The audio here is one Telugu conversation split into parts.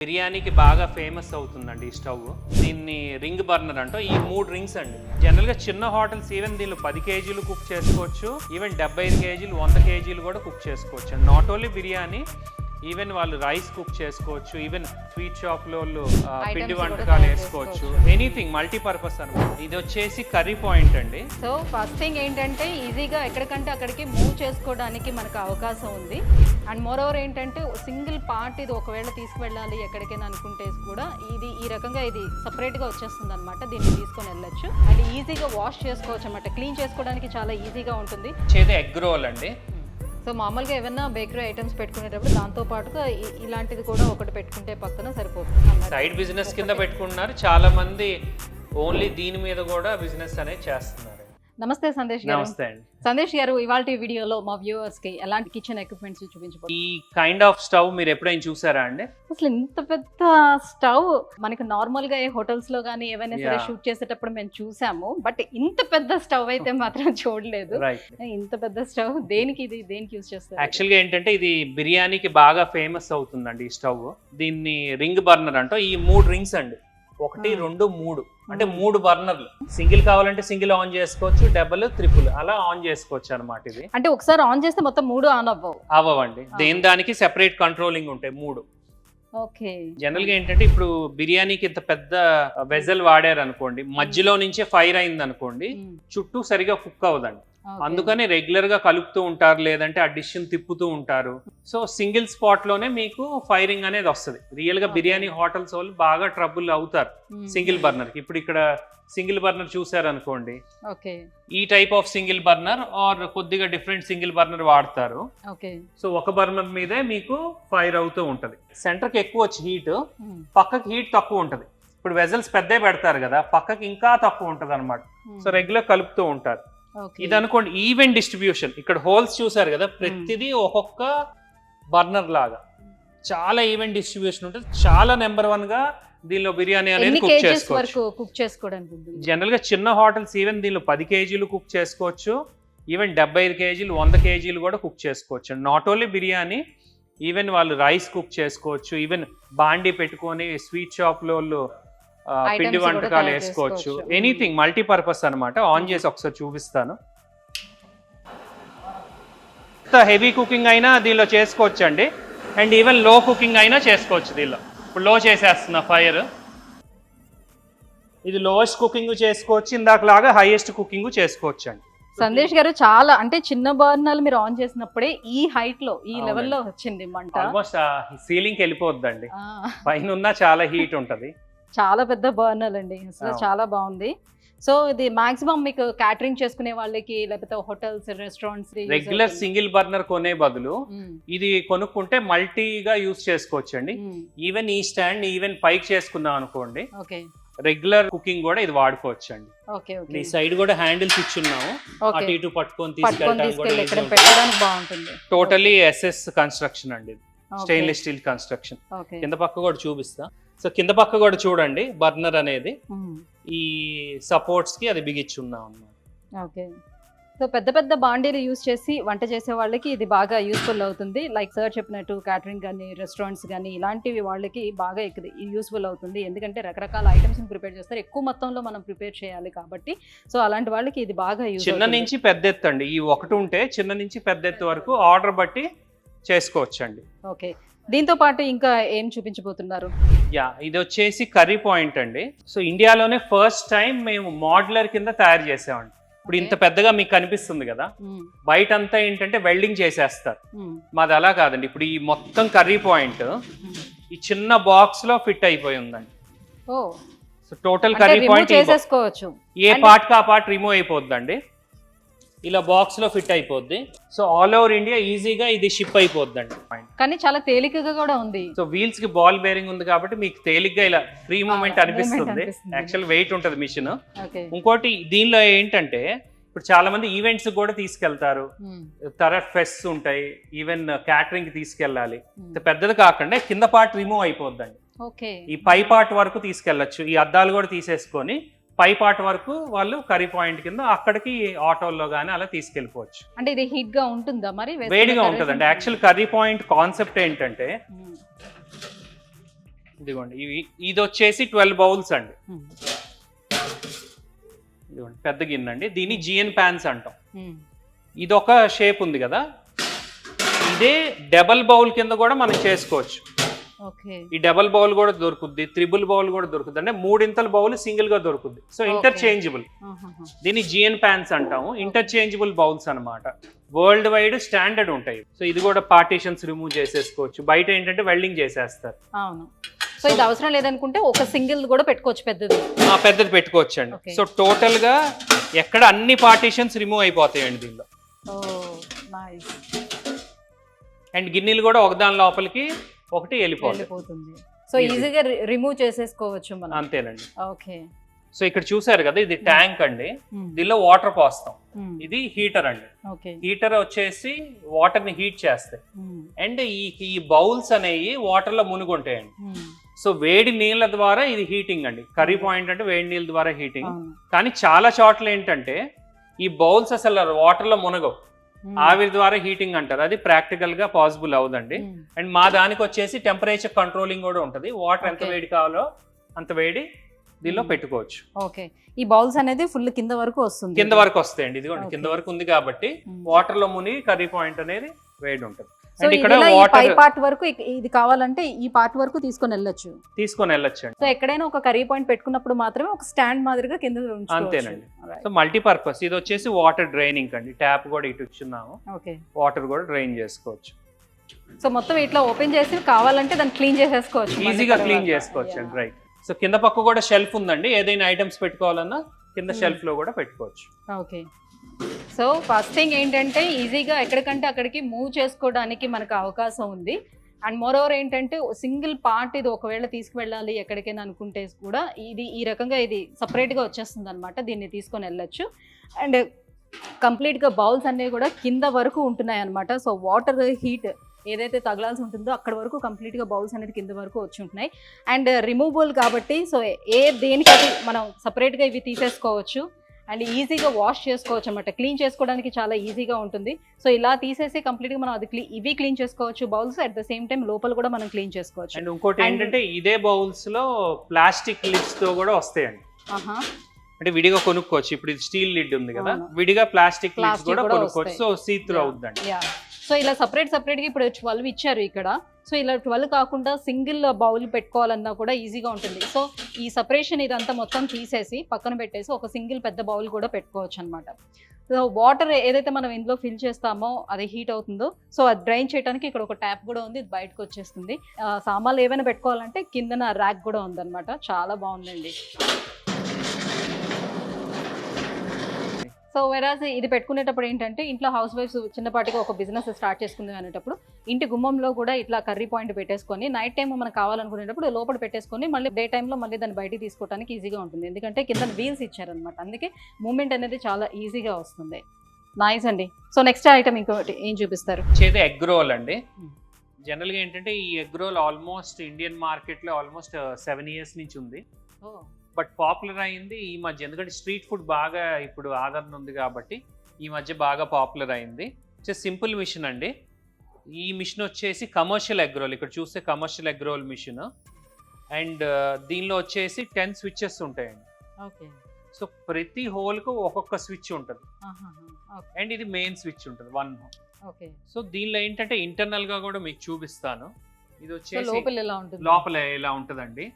బిర్యానీకి బాగా ఫేమస్ అవుతుందండి ఈ స్టవ్. దీన్ని రింగ్ బర్నర్ అంటూ ఈ 3 రింగ్స్ అండి. జనరల్ గా చిన్న హోటల్స్ ఈవెన్ దీనిలో 10 కేజీలు కుక్ చేసుకోవచ్చు, ఈవెన్ 75 కేజీలు 100 కేజీలు కూడా కుక్ చేసుకోవచ్చు. నాట్ ఓన్లీ బిర్యానీ, ఈవెన్ వాళ్ళు రైస్ కుక్ చేసుకోవచ్చు, ఈవెన్ స్వీట్ షాప్ లో పిండి వంటకాలు వేసుకోవచ్చు, ఎనీథింగ్ మల్టీపర్పస్ అనమాట. ఇది వచ్చేసి కర్రీ పాయింట్ అండి. సో ఫస్ట్ థింగ్ ఏంటంటే ఈజీగా ఎక్కడికంటే అక్కడికి మూవ్ చేసుకోవడానికి మనకు అవకాశం ఉంది. అండ్ మోర్ ఓవర్ ఏంటంటే సింగిల్ పార్ట్ ఇది ఒకవేళ తీసుకువెళ్ళాలి ఎక్కడికైనా అనుకుంటే కూడా ఇది ఈ రకంగా ఇది సపరేట్గా వచ్చేస్తుంది అనమాట. దీన్ని తీసుకొని వెళ్ళొచ్చు అండ్ ఈజీగా వాష్ చేసుకోవచ్చు అనమాట. క్లీన్ చేసుకోవడానికి చాలా ఈజీగా ఉంటుంది. చేదే ఎగ్ రోల్ అండి. సో మామూలుగా ఏమైనా బేకరీ ఐటమ్స్ పెట్టుకునేటప్పుడు దాంతో పాటుగా ఇలాంటిది కూడా ఒకటి పెట్టుకుంటే పక్కన సరిపోతుంది. సైడ్ బిజినెస్ కింద పెట్టుకుంటున్నారు చాలా మంది. ఓన్లీ దీని మీద కూడా బిజినెస్ అనేది చేస్తున్నారు. నమస్తే సందేశ్ గారు. నమస్తే అండి. సందేశ్ గారు, ఇవాళ వీడియోలో మా వ్యూవర్స్ కి ఎలాంటి కిచెన్ ఎక్విప్మెంట్స్ చూపించబోతున్నారు? ఈ కైండ్ ఆఫ్ స్టవ్ మీరు ఎప్పుడైనా చూసారా అండి? అసలు ఇంత పెద్ద స్టవ్ మనకి నార్మల్ గా ఏ హోటల్స్ లో గానీ ఏవైనా సరే షూట్ చేసేటప్పుడు మేము చూసాము, బట్ ఇంత పెద్ద స్టవ్ అయితే మాత్రం చూడలేదు. ఇంత పెద్ద స్టవ్ దేనికి యూజ్ చేస్తారు? యాక్చువల్ గా ఏంటంటే ఇది బిర్యానీకి బాగా ఫేమస్ అవుతుందండి ఈ స్టవ్. దీన్ని రింగ్ బర్నర్ అంటూ ఈ 3 రింగ్స్ అండి. 1 2 3 అంటే 3 బర్నర్లు. సింగిల్ కావాలంటే సింగిల్ ఆన్ చేసుకోవచ్చు, డబుల్ ట్రిపుల్ అలా ఆన్ చేసుకోవచ్చు అనమాట. ఇది అంటే ఒకసారి ఆన్ చేస్తే మొత్తం 3 ఆన్ అవ్వండి. దానికి సెపరేట్ కంట్రోలింగ్ ఉంటాయి 3. ఓకే. జనరల్ గా ఏంటంటే ఇప్పుడు బిర్యానీకి ఇంత పెద్ద వెజల్ వాడారు అనుకోండి, మధ్యలో నుంచే ఫైర్ అయింది అనుకోండి, చుట్టూ సరిగా కుక్ అవ్వదండి. అందుకని రెగ్యులర్ గా కలుపుతూ ఉంటారు, లేదంటే ఆ డిష్ తిప్పుతూ ఉంటారు. సో సింగిల్ స్పాట్ లోనే మీకు ఫైరింగ్ అనేది వస్తుంది. రియల్ గా బిర్యానీ హోటల్స్ వాళ్ళు బాగా ట్రబుల్ అవుతారు సింగిల్ బర్నర్ కి. ఇప్పుడు ఇక్కడ సింగిల్ బర్నర్ చూసారు అనుకోండి, ఈ type of single burner or కొద్దిగా డిఫరెంట్ సింగిల్ బర్నర్ వాడతారు. సో ఒక బర్నర్ మీదే మీకు ఫైర్ అవుతూ ఉంటది. సెంటర్ కి ఎక్కువ వచ్చి హీట్, పక్కకి హీట్ తక్కువ ఉంటది. ఇప్పుడు వెజల్స్ పెద్ద పెడతారు కదా, పక్కకి ఇంకా తక్కువ ఉంటది అనమాట. సో రెగ్యులర్ కలుపుతూ ఉంటారు. ఇది అనుకోండి ఈవెన్ డిస్ట్రిబ్యూషన్. ఇక్కడ హోల్స్ చూసారు కదా, ప్రతిదీ ఒక్కొక్క బర్నర్ లాగా చాలా ఈవెన్ డిస్ట్రిబ్యూషన్ ఉంటుంది. చాలా నెంబర్ 1 గా దీనిలో బిర్యానీ అనేది కుక్ చేసుకోవచ్చు. జనరల్ గా చిన్న హోటల్స్ ఈవెన్ దీనిలో 10 కేజీలు కుక్ చేసుకోవచ్చు, ఈవెన్ 75 కేజీలు 100 కేజీలు కూడా కుక్ చేసుకోవచ్చు. నాట్ ఓన్లీ బిర్యానీ, ఈవెన్ వాళ్ళు రైస్ కుక్ చేసుకోవచ్చు, ఈవెన్ బాండీ పెట్టుకొని స్వీట్ షాప్ లో పిండి వంటకాలు వేసుకోవచ్చు, ఎనీథింగ్ మల్టీపర్పస్ అనమాట. ఆన్ చేసి ఒకసారి చూపిస్తాను. హెవీ కుకింగ్ అయినా దీనిలో చేసుకోవచ్చు అండి, అండ్ ఈవెన్ లో కుకింగ్ అయినా చేసుకోవచ్చు దీనిలో. ఇప్పుడు లో చేసేస్తున్నా ఫైర్. ఇది లోయెస్ట్ కుకింగ్ చేసుకోవచ్చు, ఇందాకలాగా హైయెస్ట్ కుకింగ్ చేసుకోవచ్చు అండి. సందేశ్ గారు, చాలా అంటే చిన్న బర్నర్లు మీరు ఆన్ చేసినప్పుడే ఈ హైట్ లో ఈ లెవెల్లో వచ్చింది మంట. ఆల్మోస్ట్ సీలింగ్ కి వెళ్ళిపోద్దండి, పైన ఉన్న చాలా హీట్ ఉంటది. చాలా పెద్ద బర్నర్ అండి, అసలు చాలా బాగుంది. సో ఇది మాక్సిమం మీకు క్యాటరింగ్ చేసుకునే వాళ్ళకి, లేకపోతే hotels restaurants regular single burner కొనే బదులు ఇది కొనుక్కుంటే మల్టీగా యూజ్ చేసుకోవచ్చు అండి. ఈవెన్ ఈ స్టాండ్ ఈవెన్ పైకి చేసుకున్నాం అనుకోండి, రెగ్యులర్ కుకింగ్ కూడా ఇది వాడుకోవచ్చు అండి. ఈ సైడ్ కూడా హ్యాండిల్స్ ఇచ్చున్నాము, అటు ఇటు పట్టుకొని తీసుకెళ్ళడానికి బాగుంటుంది. టోటలీ ఎస్ఎస్ కన్స్ట్రక్షన్ అండి, స్టెయిన్లెస్ స్టీల్ కన్స్ట్రక్షన్. కింద పక్క కూడా చూపిస్తా. సో కింద పక్క కూడా చూడండి, బర్నర్ అనేది ఈ సపోర్ట్స్ కి అది బిగిచ్చున్నాం అన్నమాట. సో పెద్ద పెద్ద బాండీలు యూజ్ చేసి వంట చేసే వాళ్ళకి ఇది బాగా యూస్ఫుల్ అవుతుంది. లైక్ సార్ చెప్పినట్టు క్యాటరింగ్ కానీ రెస్టారెంట్స్ కానీ ఇలాంటివి వాళ్ళకి బాగా యూస్ఫుల్ అవుతుంది. ఎందుకంటే రకరకాల ఐటమ్స్ ప్రిపేర్ చేస్తారు, ఎక్కువ మొత్తంలో మనం ప్రిపేర్ చేయాలి కాబట్టి. సో అలాంటి వాళ్ళకి ఇది బాగా యూజ్. చిన్న నుంచి పెద్ద ఎత్తు అండి, ఈ ఒకటి ఉంటే చిన్న నుంచి పెద్ద ఎత్తు వరకు ఆర్డర్ బట్టి చేసుకోవచ్చు అండి. ఓకే. దీంతో పాటు ఇంకా ఏం చూపించబోతున్నారు? ఇది వచ్చేసి కర్రీ పాయింట్ అండి. సో ఇండియాలోనే ఫస్ట్ టైం మేము మోడ్యులర్ కింద తయారు చేసామండి. ఇప్పుడు ఇంత పెద్దగా మీకు కనిపిస్తుంది కదా, బయట అంతా ఏంటంటే వెల్డింగ్ చేసేస్తారు, మాది అలా కాదండి. ఇప్పుడు ఈ మొత్తం కర్రీ పాయింట్ ఈ చిన్న బాక్స్ లో ఫిట్ అయిపోయి ఉందండి. సో టోటల్ కర్రీ పాయింట్ చేసేసుకోవచ్చు, ఏ పార్ట్ కా పార్ట్ రిమూవ్ అయిపోద్దండి, ఇలా బాక్స్ లో ఫిట్ అయిపోద్ది. సో ఆల్ ఓవర్ ఇండియా ఈజీగా ఇది షిప్ అయిపోద్దండి. కానీ చాలా తేలికగా కూడా ఉంది. సో వీల్స్ కి బాల్ బేరింగ్ ఉంది కాబట్టి మీకు తేలిగ్గా ఇలా ఫ్రీ మూవ్మెంట్ అనిపిస్తుంది. యాక్చువల్ వెయిట్ ఉంటది మిషన్. ఇంకోటి దీనిలో ఏంటంటే ఇప్పుడు చాలా మంది ఈవెంట్స్ కూడా తీసుకెళ్తారు, తర్వాత ఫెస్ట్ ఉంటాయి, ఈవెన్ క్యాటరింగ్ కి తీసుకెళ్ళాలి. పెద్దది కాకుండా కింద పార్ట్ రిమూవ్ అయిపోద్దండి, ఈ పై పార్ట్ వరకు తీసుకెళ్లొచ్చు. ఈ అద్దాలు కూడా తీసేసుకొని పై పార్ట్ వరకు వాళ్ళు కర్రీ పాయింట్ కింద అక్కడికి ఆటోల్లో గానీ అలా తీసుకెళ్ళిపోవచ్చు. అంటే ఇది హీట్ గా ఉంటుందా మరి? వేడిగా ఉంటుందండి. యాక్చువల్ కర్రీ పాయింట్ కాన్సెప్ట్ ఏంటంటే ఇదిగోండి ఇది వచ్చేసి 12 బౌల్స్ అండి. ఇదిగోండి పెద్ద గిన్నె అండి, దీన్ని జిఎన్ ప్యాన్స్ అంటాం. ఇది ఒక షేప్ ఉంది కదా, ఇదే డబల్ బౌల్ కింద కూడా మనం చేసుకోవచ్చు. ఈ డబల్ బౌల్ కూడా దొరుకుద్ది, త్రిబుల్ బౌల్ కూడా దొరుకుద్ది, అంటే 3 ఇంతల బౌల్ సింగిల్ గా దొరుకుద్ది. సో ఇంటర్చేంజబుల్, దీన్ని జిఎన్ ప్యాన్స్ అంటాము. ఇంటర్చేంజబుల్ బౌల్స్ అన్నమాట, వరల్డ్ వైడ్ స్టాండర్డ్ ఉంటాయి. సో ఇది కూడా పార్టీషన్స్ రిమూవ్ చేసేసుకోవచ్చు. బయట ఏంటంటే వెల్డింగ్ చేసేస్తారు. అవును. సో ఇది అవసరం లేదనుకుంటే ఒక సింగిల్ కూడా పెట్టుకోవచ్చు, పెద్దది పెట్టుకోవచ్చు అండి. సో టోటల్ గా ఎక్కడ అన్ని పార్టీషన్స్ రిమూవ్ అయిపోతాయండి దీనిలో. అండ్ గిన్నెలు కూడా ఒకదాని లోపలికి ఒకటి వెళ్ళిపోతుంది. సో ఈజీగా రిమూవ్ చేసేసుకోవచ్చు మనం. అంతేనండి. ఓకే. సో ఇక్కడ చూసారు కదా, ఇది ట్యాంక్ అండి, దీనిలో వాటర్ పోస్తాం. ఇది హీటర్ అండి. హీటర్ వచ్చేసి వాటర్ ని హీట్ చేస్తాయి. అండ్ ఈ బౌల్స్ అనేవి వాటర్ లో మునుగుంటాయండి. సో వేడి నీళ్ళ ద్వారా ఇది హీటింగ్ అండి. కర్రీ పాయింట్ అంటే వేడి నీళ్ళ ద్వారా హీటింగ్. కానీ చాలా చోట్ల ఏంటంటే ఈ బౌల్స్ అసలు వాటర్ లో మునగవు, ఆవిరి ద్వారా హీటింగ్ అంటారు. అది ప్రాక్టికల్ గా పాసిబుల్ అవుదండి. అండ్ మా దానికి వచ్చేసి టెంపరేచర్ కంట్రోలింగ్ కూడా ఉంటుంది. వాటర్ ఎంత వేడి కావాలో అంత వేడి దీనిలో పెట్టుకోవచ్చు. ఓకే. ఈ బౌల్స్ అనేది ఫుల్ కింద వరకు వస్తుంది, కింద వరకు వస్తాయండి. ఇదిగోండి కింద వరకు ఉంది కాబట్టి వాటర్ లో మునిగి కర్రీ పాయింట్ అనేది వేడి ఉంటుంది. ఇక్కడ వాటర్ పార్ట్ వరకు ఇది కావాలంటే ఈ పార్ట్ వరకు తీసుకొని వెళ్ళొచ్చు అండి. సో ఎక్కడైనా ఒక కర్రీ పాయింట్ పెట్టుకున్నప్పుడు మాత్రమే ఒక స్టాండ్ మాదిరిగా కింద ఉంచుకోవచ్చు. అంతేనండి. సో మల్టీపర్పస్ ఇది వచ్చేసి వాటర్ డ్రైనింగ్ అండి. ట్యాప్ కూడా ఇటు ఇచ్చున్నాము, వాటర్ కూడా డ్రైన్ చేసుకోవచ్చు. సో మొత్తం ఇట్లా ఓపెన్ చేసి కావాలంటే దాన్ని క్లీన్ చేసేసుకోవచ్చు, ఈజీగా క్లీన్ చేసుకోవచ్చు అండి. రైట్. సో కింద పక్క కూడా షెల్ఫ్ ఉందండి, ఏదైనా ఐటమ్స్ పెట్టుకోవాలన్నా కింద షెల్ఫ్ లో కూడా పెట్టుకోవచ్చు. ఓకే. సో ఫస్ట్ థింగ్ ఏంటంటే ఈజీగా ఎక్కడికంటే అక్కడికి మూవ్ చేసుకోవడానికి మనకు అవకాశం ఉంది. అండ్ మోరోవర్ ఏంటంటే సింగిల్ పార్ట్ ఇది ఒకవేళ తీసుకువెళ్ళాలి ఎక్కడికైనా అనుకుంటే కూడా ఇది ఈ రకంగా ఇది సపరేట్గా వచ్చేస్తుంది అనమాట. దీన్ని తీసుకొని వెళ్ళొచ్చు. అండ్ కంప్లీట్గా బౌల్స్ అన్నీ కూడా కింద వరకు ఉంటున్నాయి అనమాట. సో వాటర్ హీట్ ఏదైతే తగలాల్సి ఉంటుందో అక్కడ వరకు కంప్లీట్గా బౌల్స్ అనేది కింద వరకు వచ్చి ఉంటున్నాయి. అండ్ రిమూవబుల్ కాబట్టి సో దేనికది మనం సపరేట్గా ఇవి తీసేసుకోవచ్చు అండ్ ఈజీగా వాష్ చేసుకోవచ్చు అనమాట. క్లీన్ చేసుకోవడానికి చాలా ఈజీగా ఉంటుంది. సో ఇలా తీసేసి కంప్లీట్గా మనం అది ఇవి క్లీన్ చేసుకోవచ్చు bowls, at the same time లోపల కూడా మనం క్లీన్ చేసుకోవచ్చు. అండ్ ఇంకోటి ఏంటంటే ఇదే బౌల్స్ లో ప్లాస్టిక్ లిడ్స్ తో కూడా వస్తాయండి. అంటే విడిగా కొనుక్కోవచ్చు. ఇప్పుడు ఇది స్టీల్ లిడ్ ఉంది కదా, విడిగా ప్లాస్టిక్ లిడ్స్ కూడా కొనుక్కోవచ్చు. సో సీ త్రూ అవుతుందండి. సో ఇలా సపరేట్గా ఇప్పుడు 12 ఇచ్చారు ఇక్కడ. సో ఇలా 12 కాకుండా సింగిల్ బౌల్ పెట్టుకోవాలన్నా కూడా ఈజీగా ఉంటుంది. సో ఈ సపరేషన్ ఇదంతా మొత్తం తీసేసి పక్కన పెట్టేసి ఒక సింగిల్ పెద్ద బౌల్ కూడా పెట్టుకోవచ్చు అనమాట. సో వాటర్ ఏదైతే మనం ఇందులో ఫిల్ చేస్తామో అది హీట్ అవుతుందో సో అది డ్రైన్ చేయడానికి ఇక్కడ ఒక ట్యాప్ కూడా ఉంది, ఇది బయటకు వచ్చేస్తుంది. సామాన్లు ఏమైనా పెట్టుకోవాలంటే కిందన ర్యాక్ కూడా ఉందన్నమాట. చాలా బాగుందండి. సో వెరాజ్ ఇది పెట్టుకునేటప్పుడు ఏంటంటే ఇంట్లో హౌస్ వైఫ్స్ చిన్నపాటిగా ఒక బిజినెస్ స్టార్ట్ చేసుకుంది అనేటప్పుడు ఇంటి గుమ్మంలో కూడా ఇట్లా కర్రీ పాయింట్ పెట్టేసుకొని నైట్ టైం మనకు కావాలనుకునేటప్పుడు లోపల పెట్టేసుకొని మళ్ళీ డే టైంలో మళ్ళీ దాన్ని బయటికి తీసుకోవడానికి ఈజీగా ఉంటుంది. ఎందుకంటే కింద వీల్స్ ఇచ్చారనమాట, అందుకే మూమెంట్ అనేది చాలా ఈజీగా వస్తుంది. నైస్ అండి. సో నెక్స్ట్ ఐటమ్ ఇంకోటి ఏం చూపిస్తారు? ఎగ్ రోల్ అండి. జనరల్గా ఏంటంటే ఈ ఎగ్ రోల్ ఆల్మోస్ట్ ఇండియన్ మార్కెట్లో ఆల్మోస్ట్ 7 years నుంచి ఉంది. బట్ పాపులర్ అయింది ఈ మధ్య, ఎందుకంటే స్ట్రీట్ ఫుడ్ బాగా ఇప్పుడు ఆదరణ ఉంది కాబట్టి ఈ మధ్య బాగా పాపులర్ అయింది. సింపుల్ మిషన్ అండి. ఈ మిషన్ వచ్చేసి కమర్షియల్ ఎగ్ రోల్, ఇక్కడ చూస్తే commercial egg roll machine. And దీనిలో వచ్చేసి 10 స్విచ్చెస్ ఉంటాయండి. సో ప్రతి హోల్కు ఒక్కొక్క స్విచ్ ఉంటుంది. అండ్ ఇది మెయిన్ స్విచ్ ఉంటుంది 1. సో దీనిలో ఏంటంటే ఇంటర్నల్ గా కూడా మీకు చూపిస్తాను. ఇది వచ్చేసి లోపల ఎలా ఉంటుందండి.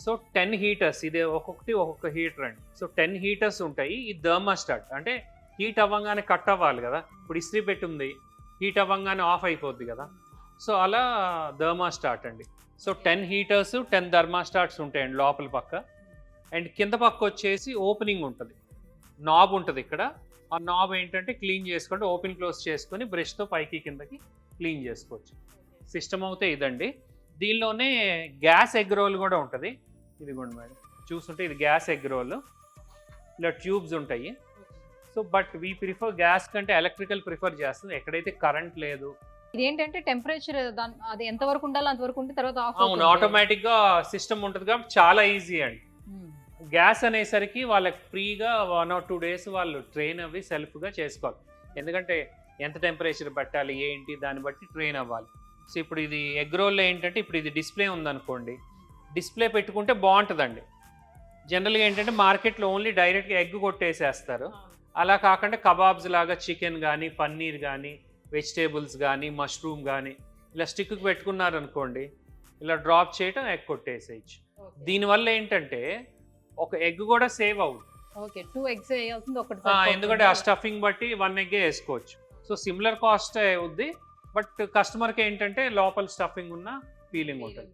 సో 10 హీటర్స్, ఇది ఒక్కొక్క హీటర్ అండి. సో 10 హీటర్స్ ఉంటాయి. ఈ థర్మాస్టాట్ అంటే హీట్ అవ్వగానే కట్ అవ్వాలి కదా, ఇప్పుడు ఇస్త్రీ పెట్టి ఉంది, హీట్ అవ్వగానే ఆఫ్ అయిపోద్ది కదా. సో అలా థర్మాస్టాట్ అండి. సో 10 హీటర్స్ 10 థర్మాస్టాట్స్ ఉంటాయండి లోపల పక్క. అండ్ కింద పక్క వచ్చేసి ఓపెనింగ్ ఉంటుంది, నాబ్ ఉంటుంది ఇక్కడ. ఆ నాబ్ ఏంటంటే క్లీన్ చేసుకుంటే ఓపెన్ క్లోజ్ చేసుకొని బ్రష్తో పైకి కిందకి క్లీన్ చేసుకోవచ్చు. సిస్టమ్ అయితే ఇదండి. దీనిలోనే గ్యాస్ ఎగ్ రోల్ కూడా ఉంటుంది. ఇదిగోండి మేడం, చూస్తుంటే ఇది గ్యాస్ ఎగ్ రోల్, ఇలా ట్యూబ్స్ ఉంటాయి. So but we prefer gas కంటే ఎలక్ట్రికల్ ప్రిఫర్ చేస్తుంది ఎక్కడైతే కరెంట్ లేదు. ఇది ఏంటంటే టెంపరేచర్ అది ఎంత వరకు ఉండాలో అంతవరకు ఉంటే తర్వాత అవును ఆటోమేటిక్ గా సిస్టమ్ ఉంటుంది కాబట్టి చాలా ఈజీ అండి. గ్యాస్ అనేసరికి వాళ్ళకి ఫ్రీగా 1 or 2 days వాళ్ళు ట్రైన్ అవ్వి సెల్ఫ్గా చేసుకోవాలి. ఎందుకంటే ఎంత టెంపరేచర్ పెట్టాలి ఏంటి దాన్ని బట్టి ట్రైన్ అవ్వాలి. సో ఇప్పుడు ఇది ఎగ్ రోల్లో ఏంటంటే ఇప్పుడు ఇది డిస్ప్లే ఉందనుకోండి, డిస్ప్లే పెట్టుకుంటే బాగుంటుందండి. జనరల్గా ఏంటంటే మార్కెట్లో ఓన్లీ డైరెక్ట్గా ఎగ్ కొట్టేసేస్తారు. అలా కాకుండా కబాబ్స్ లాగా చికెన్ కానీ, పన్నీర్ కానీ, వెజిటేబుల్స్ కానీ, మష్రూమ్ కానీ ఇలా స్టిక్కి పెట్టుకున్నారు అనుకోండి, ఇలా డ్రాప్ చేయటం, ఎగ్ కొట్టేసేయచ్చు. దీనివల్ల ఏంటంటే ఒక ఎగ్ కూడా సేవ్ అవుతుంది. ఓకే, 2 ఎగ్స్ వేయాల్సింది ఒకటి ఎందుకంటే ఆ స్టఫింగ్ బట్టి 1 ఎగ్ వేసుకోవచ్చు. సో సిమిలర్ కాస్ట్ అవుద్ది, బట్ కస్టమర్కి ఏంటంటే లోపల స్టఫింగ్ ఉన్న ఫీలింగ్ ఉంటుంది.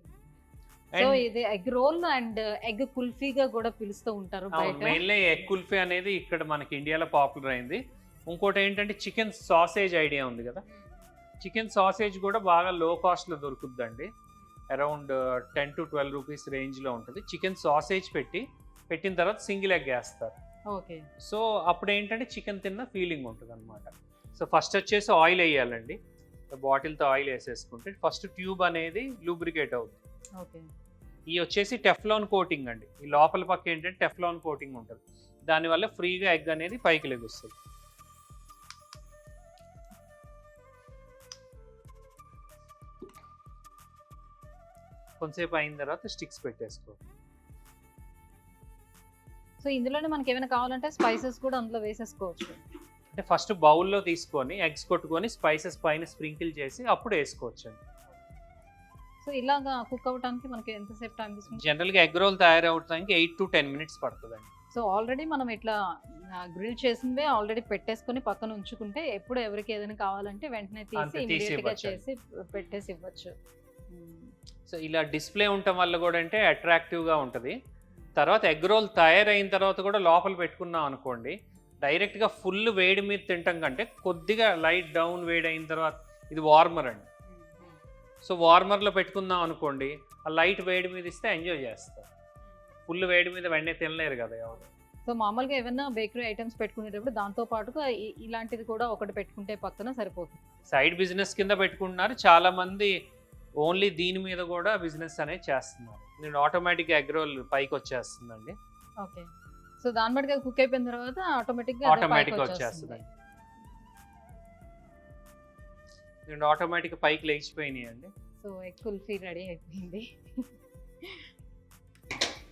సో ఇది ఎగ్ రోల్ అండ్ ఎగ్ కుల్ఫీగా కూడా పిలుస్తూ ఉంటారు బయట. మెయిన్లీ ఎగ్ కుల్ఫీ అనేది ఇక్కడ మనకి ఇండియాలో పాపులర్ అయింది. ఇంకోటి ఏంటంటే చికెన్ సాసేజ్ ఐడియా ఉంది కదా, చికెన్ సాసేజ్ కూడా బాగా లో కాస్ట్లో దొరుకుతుందండి. అరౌండ్ 10 to 12 రూపీస్ రేంజ్లో ఉంటుంది. చికెన్ సాసేజ్ పెట్టిన తర్వాత సింగిల్ ఎగ్ వేస్తారు. ఓకే, సో అప్పుడు ఏంటంటే చికెన్ తిన్న ఫీలింగ్ ఉంటుంది అనమాట. సో ఫస్ట్ వచ్చేసి ఆయిల్ వేయాలండి. బాటిల్తో ఆయిల్ వేసేసుకుంటే ఫస్ట్ ట్యూబ్ అనేది లూబ్రికేట్ అవుతుంది. ఓకే, ఈ వచ్చేసి టెఫ్లాన్ కోటింగ్ అండి. ఈ లోపల పక్క ఏంటంటే టెఫ్లాన్ కోటింగ్ ఉంటుంది. దానివల్ల ఫ్రీగా ఎగ్ అనేది పైకి లెగుస్తుంది. కొంతసేపు అయిన తర్వాత స్టిక్స్ పెట్టేసుకోవాలి. సో ఇందులోనే మనకి ఏమైనా కావాలంటే స్పైసెస్ కూడా అందులో వేసేసుకోవచ్చు. అంటే ఫస్ట్ బౌల్లో తీసుకొని ఎగ్స్ కొట్టుకొని స్పైసెస్ పైన స్ప్రింకిల్ చేసి అప్పుడు వేసుకోవచ్చు అండి. సో ఇలాగా కుక్ అవ్వడానికి మనకి ఎంతసేపు టైం తీసుకుంటుంది? జనరల్గా ఎగ్ రోల్ తయారవడానికి 8 to 10 minutes పడుతుందండి. సో ఆల్రెడీ మనం ఇట్లా గ్రిల్ చేసిందే ఆల్రెడీ పెట్టేసుకొని పక్కన ఉంచుకుంటే ఎప్పుడు ఎవరికి ఏదైనా కావాలంటే వెంటనే తీసి ఇమీడియట్ గా చేసి పెట్టేసి ఇవ్వచ్చు. సో ఇలా డిస్ప్లే ఉండటం వల్ల కూడా అంటే అట్రాక్టివ్గా ఉంటుంది. తర్వాత ఎగ్ రోల్ తయారైన తర్వాత కూడా లోపల పెట్టుకున్నాం అనుకోండి, డైరెక్ట్గా ఫుల్ వేడి మీద తినటం కంటే కొద్దిగా లైట్ డౌన్ వేడి అయిన తర్వాత, ఇది వార్మర్ అండి. సో వార్మర్లో పెట్టుకుందాం అనుకోండి, ఆ లైట్ వేడి మీద ఇస్తే ఎంజాయ్ చేస్తారు. ఫుల్ వేడి మీద వెంటనే తినలేరు కదా ఎవరు. సో మామూలుగా ఏమైనా బేకరీ ఐటమ్స్ పెట్టుకునేటప్పుడు దాంతో పాటుగా ఇలాంటిది కూడా ఒకటి పెట్టుకుంటే పక్కన సరిపోతుంది. సైడ్ బిజినెస్ కింద పెట్టుకుంటున్నారు చాలా మంది. ఓన్లీ దీని మీద కూడా బిజినెస్ అనేది చేస్తున్నారు. నేను ఆటోమేటిక్ ఎగ్ రోల్ పైకి వచ్చేస్తుందండి. ఓకే, సో దాని బట్టి కుక్ అయిపోయిన తర్వాత ఆటోమేటిక్ వచ్చేస్తుంది. నేను ఆటోమేటిక్ పైకి లేచిపోయినాయి అండి. సో ఎగ్ కుల్ఫీ రెడీ అయిపోయింది.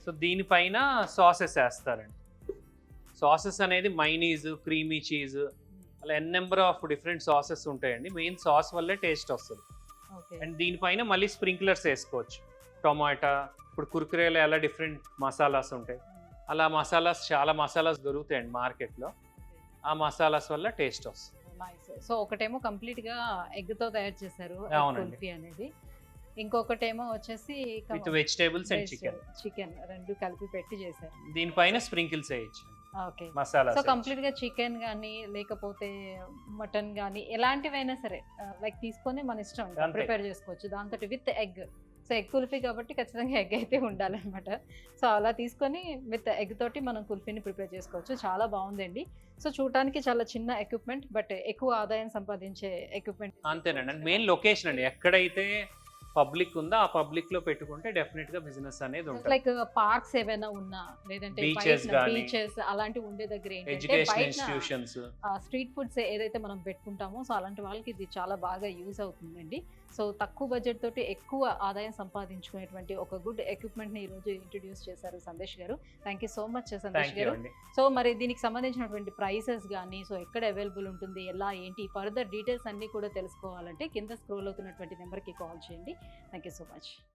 సో దీనిపైన సాసెస్ వేస్తారండి. సాసెస్ అనేది మైనీస్, క్రీమీ చీజ్, అలా ఎన్ నెంబర్ ఆఫ్ డిఫరెంట్ సాసెస్ ఉంటాయండి. మెయిన్ సాస్ వల్లే టేస్ట్ వస్తుంది. అండ్ దీనిపైన మళ్ళీ స్ప్రింక్లర్స్ వేసుకోవచ్చు. టొమాటో, ఇప్పుడు కుర్కురేలో ఎలా డిఫరెంట్ మసాలాస్ ఉంటాయి, అలా మసాలాస్ చాలా మసాలాస్ దొరుకుతాయండి మార్కెట్లో. ఆ మసాలాస్ వల్ల టేస్ట్ వస్తుంది. సో ఒకటేమో కంప్లీట్ గా ఎగ్ తో తయారు చేశారు కుల్ఫీ అనేది, ఇంకొకటేమో వచ్చేసి విత్ వెజిటేబుల్స్ అండ్ చికెన్ రెండు కలిపి పెట్టి చేశారు. దీనిపైన స్ప్రింకిల్స్ వేయచ్చు. ఓకే, మసాలా. సో కంప్లీట్ గా చికెన్ గానీ లేకపోతే మటన్ గానీ ఎలాంటివైనా సరే లైక్ తీసుకొని మన ఇష్టం ప్రిపేర్ చేసుకోవచ్చు దాంతో with egg. So egg kulfi కాబట్టి ఖచ్చితంగా ఎగ్ అయితే ఉండాలన్నమాట. సో అలా తీసుకొని విత్ ఎగ్ తోటి మనం కుల్ఫీని ప్రిపేర్ చేసుకోవచ్చు. చాలా బాగుందండి. సో చూడటానికి చాలా చిన్న ఎక్విప్మెంట్, బట్ ఎక్కువ ఆదాయం సంపాదించే ఎక్విప్మెంట్. అంతేనండి. మెయిన్ లొకేషన్ అండి, ఎక్కడైతే పబ్లిక్ ఉందో ఆ పబ్లిక్ లో పెట్టుకుంటే డెఫినెట్ గా బిజినెస్ అనేది ఉంటుంది. లైక్ పార్క్స్ ఏమైనా ఉన్నా లేదంటే బీచెస్ అలాంటివి ఉండే దగ్గర ఏంటంటే స్ట్రీట్ ఫుడ్స్ ఏదైతే మనం పెట్టుకుంటామో సో అలాంటి వాళ్ళకి ఇది చాలా బాగా యూజ్ అవుతుందండి. సో తక్కువ బడ్జెట్ తోటి ఎక్కువ ఆదాయం సంపాదించుకునేటువంటి ఒక గుడ్ ఎక్విప్మెంట్ ని ఈ రోజు ఇంట్రొడ్యూస్ చేశారు సందేశ్ గారు. Thank you so much Sandesh గారు. సో మరి దీనికి సంబంధించినటువంటి ప్రైసెస్ కానీ, సో ఎక్కడ అవైలబుల్ ఉంటుంది, ఎలా ఏంటి, ఫర్దర్ డీటెయిల్స్ అన్ని కూడా తెలుసుకోవాలంటే కింద స్క్రోల్ అవుతున్నటువంటి నెంబర్కి కాల్ చేయండి. Thank you so much.